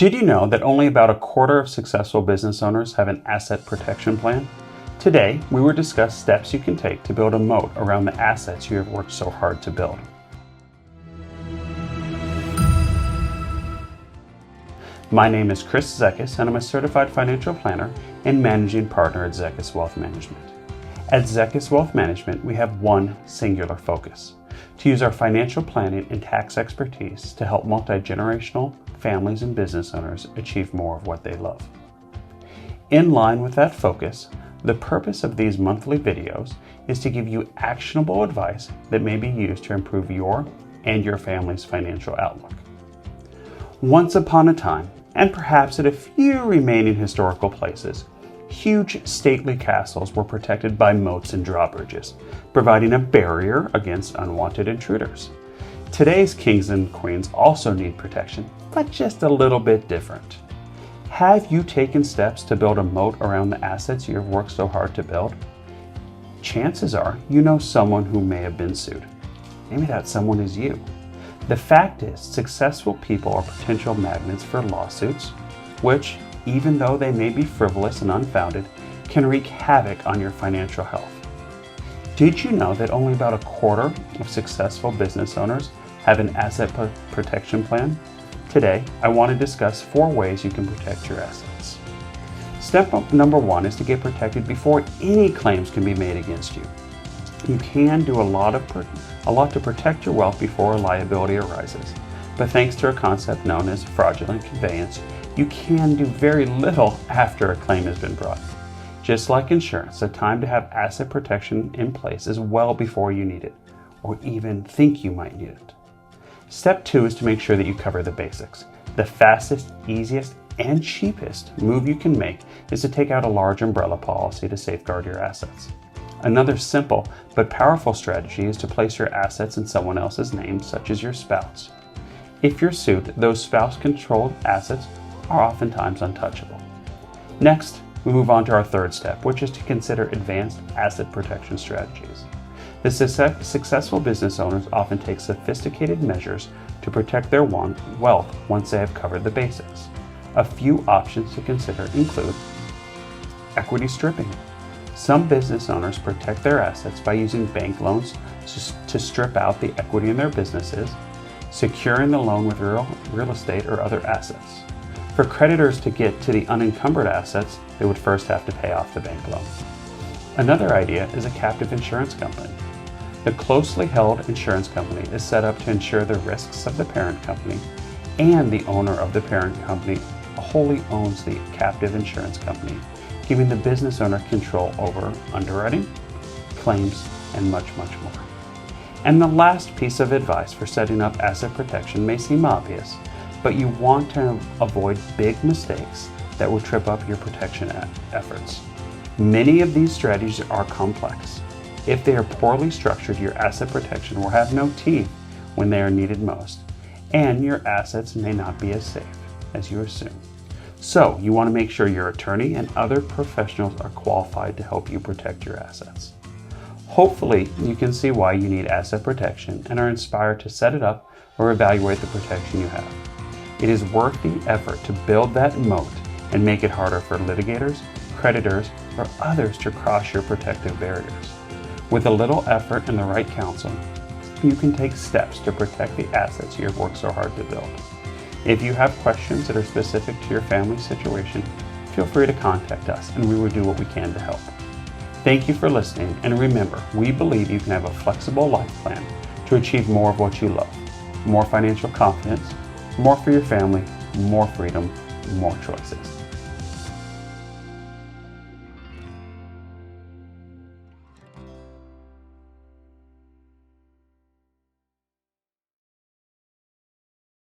Did you know that only about a quarter of successful business owners have an asset protection plan? Today, we will discuss steps you can take to build a moat around the assets you have worked so hard to build. My name is Chris Zeches, and I'm a certified financial planner and managing partner at Zeches Wealth Management. At Zeches Wealth Management, we have one singular focus: to use our financial planning and tax expertise to help multi-generational families and business owners achieve more of what they love. In line with that focus, the purpose of these monthly videos is to give you actionable advice that may be used to improve your and your family's financial outlook. Once upon a time, and perhaps at a few remaining historical places, huge stately castles were protected by moats and drawbridges, providing a barrier against unwanted intruders. Today's kings and queens also need protection, but just a little bit different. Have you taken steps to build a moat around the assets you have worked so hard to build? Chances are you know someone who may have been sued. Maybe that someone is you. The fact is, successful people are potential magnets for lawsuits, which, even though they may be frivolous and unfounded, can wreak havoc on your financial health. Did you know that only about a quarter of successful business owners have an asset protection plan? Today, I want to discuss 4 ways you can protect your assets. Step number 1 is to get protected before any claims can be made against you. You can do a lot to protect your wealth before a liability arises, but thanks to a concept known as fraudulent conveyance, you can do very little after a claim has been brought. Just like insurance, the time to have asset protection in place is well before you need it, or even think you might need it. Step 2 is to make sure that you cover the basics. The fastest, easiest, and cheapest move you can make is to take out a large umbrella policy to safeguard your assets. Another simple but powerful strategy is to place your assets in someone else's name, such as your spouse. If you're sued, those spouse-controlled assets are oftentimes untouchable. Next, we move on to our 3rd step, which is to consider advanced asset protection strategies. The successful business owners often take sophisticated measures to protect their wealth once they have covered the basics. A few options to consider include equity stripping. Some business owners protect their assets by using bank loans to strip out the equity in their businesses, securing the loan with real estate or other assets. For creditors to get to the unencumbered assets, they would first have to pay off the bank loan. Another idea is a captive insurance company. The closely held insurance company is set up to insure the risks of the parent company, and the owner of the parent company wholly owns the captive insurance company, giving the business owner control over underwriting, claims, and much, much more. And the last piece of advice for setting up asset protection may seem obvious, but you want to avoid big mistakes that will trip up your protection efforts. Many of these strategies are complex. If they are poorly structured, your asset protection will have no teeth when they are needed most, and your assets may not be as safe as you assume. So you want to make sure your attorney and other professionals are qualified to help you protect your assets. Hopefully, you can see why you need asset protection and are inspired to set it up or evaluate the protection you have. It is worth the effort to build that moat and make it harder for litigators, creditors, or others to cross your protective barriers. With a little effort and the right counsel, you can take steps to protect the assets you have worked so hard to build. If you have questions that are specific to your family situation, feel free to contact us and we will do what we can to help. Thank you for listening, and remember, we believe you can have a flexible life plan to achieve more of what you love. More financial confidence, more for your family, more freedom, more choices.